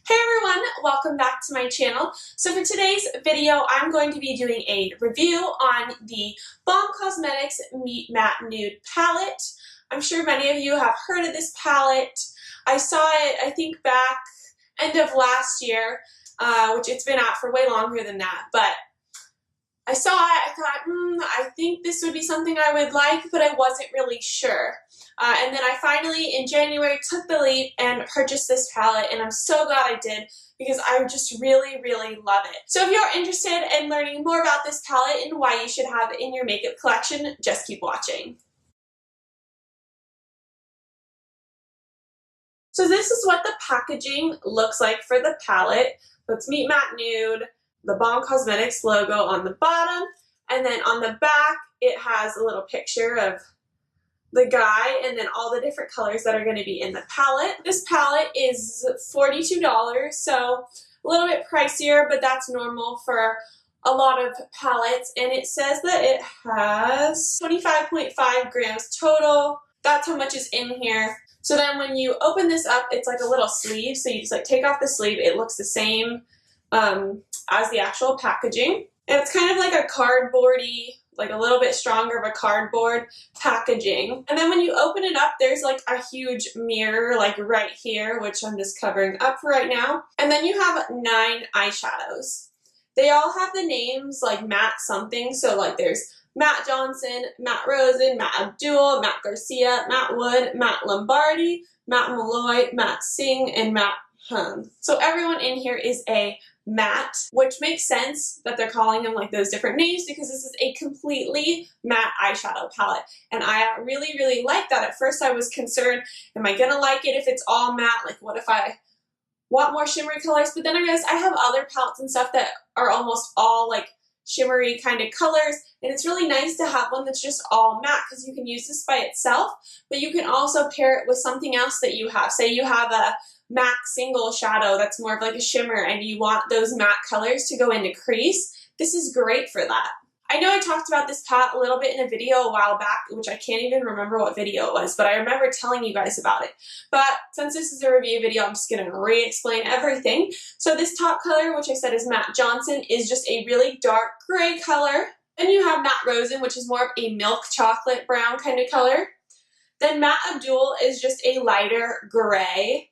Hey everyone, welcome back to my channel. So for today's video, I'm going to be doing a review on the Balm Cosmetics Meet Matte Nude palette. I'm sure many of you have heard of this palette. I saw it, I think, back end of last year, which it's been out for way longer than that, but I saw it, I thought, I think this would be something I would like, but I wasn't really sure. And then I finally, in January, took the leap and purchased this palette, and I'm so glad I did because I just really, really love it. So if you're interested in learning more about this palette and why you should have it in your makeup collection, just keep watching. So this is what the packaging looks like for the palette. So it's Meet Matte Nude, the Balm Cosmetics logo on the bottom, and then on the back it has a little picture of the guy and then all the different colors that are going to be in the palette. This palette is $42, so a little bit pricier, but that's normal for a lot of palettes, and it says that it has 25.5 grams total. That's how much is in here. So then when you open this up, it's like a little sleeve, so you just like take off the sleeve. It looks the same as the actual packaging, and it's kind of like a cardboardy, like a little bit stronger of a cardboard packaging. And then when you open it up, there's like a huge mirror like right here, which I'm just covering up for right now. And then you have 9 eyeshadows. They all have the names like Matte something, so like there's Matte Johnson, Matte Rosen, Matte Abdul, Matte Garcia, Matte Wood, Matte Lombardi, Matte Malloy, Matte Singh, and Matte Hung. So everyone in here is a matte, which makes sense that they're calling them like those different names because this is a completely matte eyeshadow palette, and I really, really like that. At first I was concerned, am I gonna like it if it's all matte? Like what if I want more shimmery colors? But then I realized I have other palettes and stuff that are almost all like shimmery kind of colors, and it's really nice to have one that's just all matte because you can use this by itself, but you can also pair it with something else that you have. Say you have a MAC single shadow that's more of like a shimmer and you want those matte colors to go into crease. This is great for that. I know I talked about this palette a little bit in a video a while back, which I can't even remember what video it was, but I remember telling you guys about it. But since this is a review video, I'm just going to re-explain everything. So this top color, which I said is Matte Johnson, is just a really dark gray color. Then you have Matte Rosen, which is more of a milk chocolate brown kind of color. Then Matte Abdul is just a lighter gray.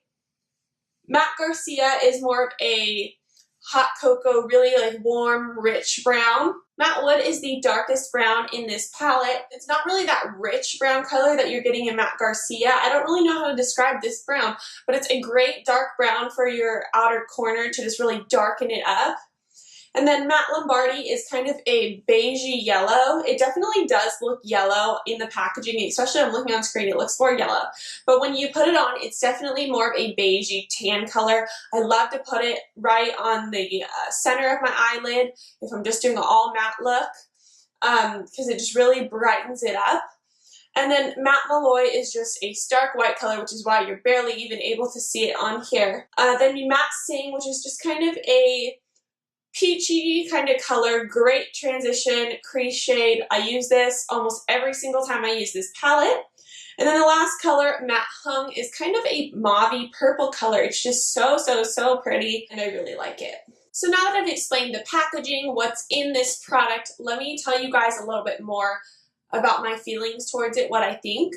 Matte Garcia is more of a hot cocoa, really like warm, rich brown. Matte Wood is the darkest brown in this palette. It's not really that rich brown color that you're getting in Matte Garcia. I don't really know how to describe this brown, but it's a great dark brown for your outer corner to just really darken it up. And then Matte Lombardi is kind of a beigey yellow. It definitely does look yellow in the packaging, especially I'm looking on screen, it looks more yellow. But when you put it on, it's definitely more of a beigey tan color. I love to put it right on the center of my eyelid if I'm just doing an all matte look because it just really brightens it up. And then Matte Malloy is just a stark white color, which is why you're barely even able to see it on here. Then Matte Singh, which is just kind of a peachy kind of color, great transition, crease shade. I use this almost every single time I use this palette. And then the last color, Matte Hung, is kind of a mauvey purple color. It's just so, so, so pretty, and I really like it. So now that I've explained the packaging, what's in this product, let me tell you guys a little bit more about my feelings towards it, what I think.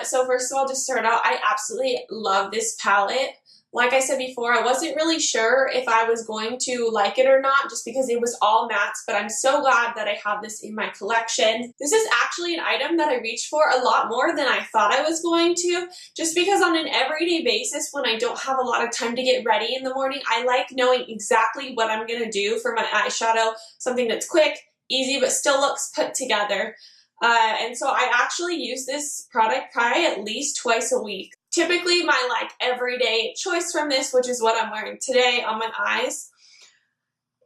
So first of all, just start out, I absolutely love this palette. Like I said before, I wasn't really sure if I was going to like it or not just because it was all mattes, but I'm so glad that I have this in my collection. This is actually an item that I reach for a lot more than I thought I was going to, just because on an everyday basis when I don't have a lot of time to get ready in the morning, I like knowing exactly what I'm going to do for my eyeshadow, something that's quick, easy, but still looks put together. And so I actually use this product probably at least twice a week. Typically my like everyday choice from this, which is what I'm wearing today on my eyes,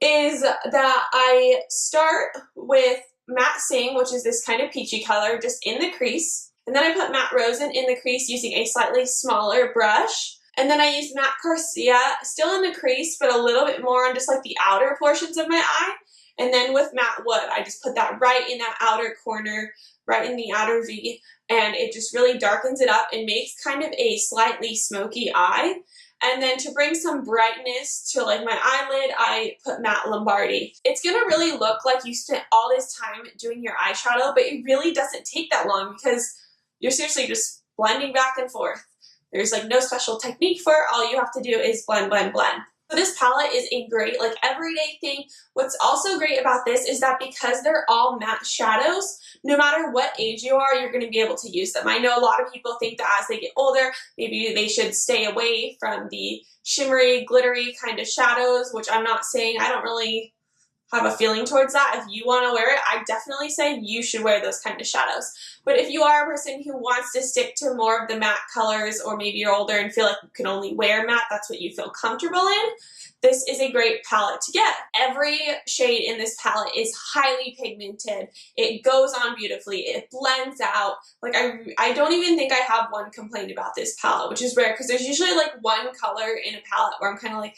is that I start with Matte Singh, which is this kind of peachy color, just in the crease. And then I put Matte Rosen in the crease using a slightly smaller brush. And then I use Matte Garcia, still in the crease, but a little bit more on just like the outer portions of my eye. And then with Matte Wood, I just put that right in that outer corner, right in the outer V, and it just really darkens it up and makes kind of a slightly smoky eye. And then to bring some brightness to like my eyelid, I put Matte Lombardi. It's gonna really look like you spent all this time doing your eyeshadow, but it really doesn't take that long because you're seriously just blending back and forth. There's like no special technique for it. All you have to do is blend, blend, blend. So this palette is a great like everyday thing. What's also great about this is that because they're all matte shadows, no matter what age you are, you're going to be able to use them. I know a lot of people think that as they get older, maybe they should stay away from the shimmery, glittery kind of shadows, which I'm not saying. I don't really have a feeling towards that. If you want to wear it, I definitely say you should wear those kind of shadows. But if you are a person who wants to stick to more of the matte colors, or maybe you're older and feel like you can only wear matte, that's what you feel comfortable in, this is a great palette to get. Every shade in this palette is highly pigmented. It goes on beautifully. It blends out. Like I don't even think I have one complaint about this palette, which is rare because there's usually like one color in a palette where I'm kind of like,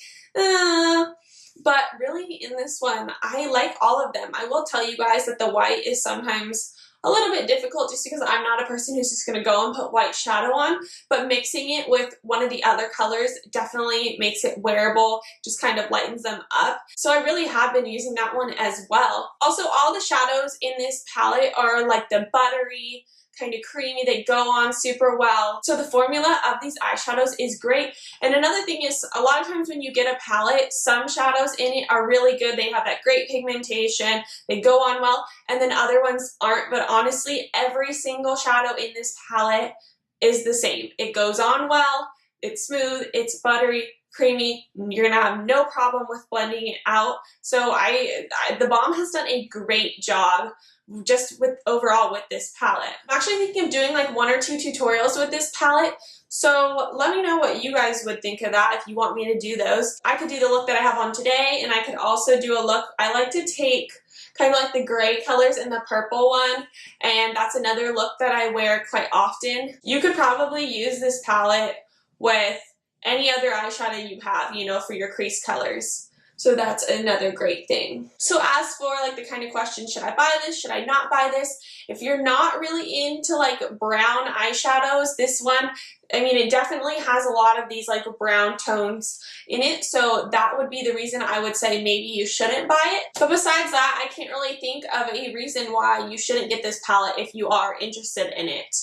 but really in this one, I like all of them. I will tell you guys that the white is sometimes a little bit difficult just because I'm not a person who's just going to go and put white shadow on, but mixing it with one of the other colors definitely makes it wearable, just kind of lightens them up. So I really have been using that one as well. Also, all the shadows in this palette are like the buttery, kind of creamy, they go on super well. So the formula of these eyeshadows is great. And another thing is, a lot of times when you get a palette, some shadows in it are really good. They have that great pigmentation, they go on well, and then other ones aren't. But honestly, every single shadow in this palette is the same. It goes on well, it's smooth, it's buttery, creamy. You're gonna have no problem with blending it out. So the Balm has done a great job just with overall with this palette. I'm actually thinking of doing like 1 or 2 tutorials with this palette, so let me know what you guys would think of that if you want me to do those. I could do the look that I have on today, and I could also do a look, I like to take kind of like the gray colors and the purple one, and that's another look that I wear quite often. You could probably use this palette with any other eyeshadow you have, you know, for your crease colors. So that's another great thing. So as for like the kind of question, should I buy this? Should I not buy this? If you're not really into like brown eyeshadows, this one, I mean, it definitely has a lot of these like brown tones in it. So that would be the reason I would say maybe you shouldn't buy it. But besides that, I can't really think of a reason why you shouldn't get this palette if you are interested in it.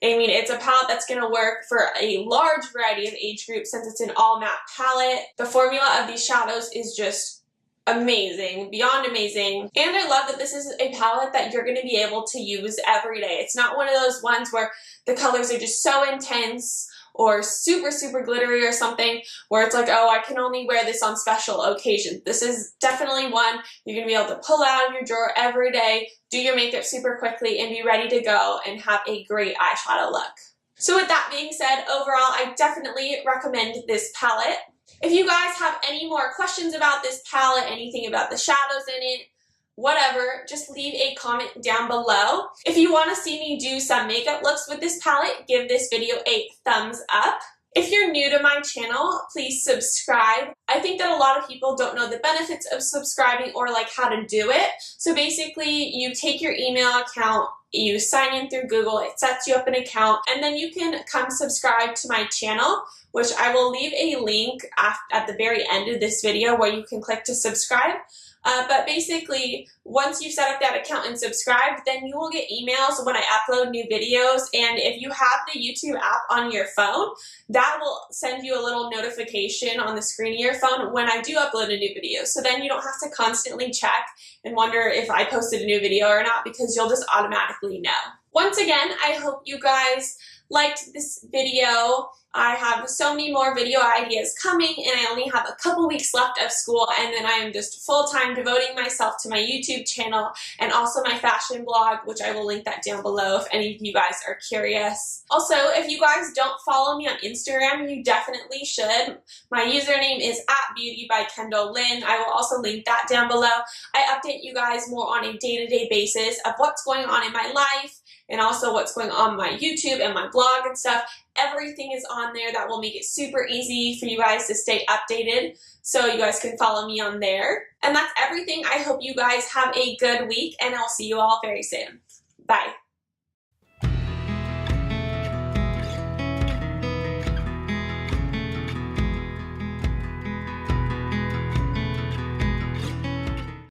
I mean, it's a palette that's going to work for a large variety of age groups since it's an all matte palette. The formula of these shadows is just amazing, beyond amazing. And I love that this is a palette that you're going to be able to use every day. It's not one of those ones where the colors are just so intense or super, super glittery or something where it's like, oh, I can only wear this on special occasions. This is definitely one you're going to be able to pull out of your drawer every day, do your makeup super quickly, and be ready to go and have a great eyeshadow look. So with that being said, overall, I definitely recommend this palette. If you guys have any more questions about this palette, anything about the shadows in it, whatever, just leave a comment down below. If you want to see me do some makeup looks with this palette, give this video a thumbs up. If you're new to my channel, please subscribe. I think that a lot of people don't know the benefits of subscribing or like how to do it. So basically, you take your email account, you sign in through Google, it sets you up an account, and then you can come subscribe to my channel, which I will leave a link at the very end of this video where you can click to subscribe. But basically, once you've set up that account and subscribed, then you will get emails when I upload new videos. And if you have the YouTube app on your phone, that will send you a little notification on the screen of your phone when I do upload a new video. So then you don't have to constantly check and wonder if I posted a new video or not, because you'll just automatically know. Once again, I hope you guys liked this video. I have so many more video ideas coming, and I only have a couple weeks left of school, and then I am just full-time devoting myself to my YouTube channel and also my fashion blog, which I will link that down below if any of you guys are curious. Also, if you guys don't follow me on Instagram, you definitely should. My username is @beautybyKendallLynn. I will also link that down below. I update you guys more on a day-to-day basis of what's going on in my life and also what's going on my YouTube and my blog and stuff. Everything is on there. That will make it super easy for you guys to stay updated, so you guys can follow me on there. And that's everything. I hope you guys have a good week, and I'll see you all very soon. Bye.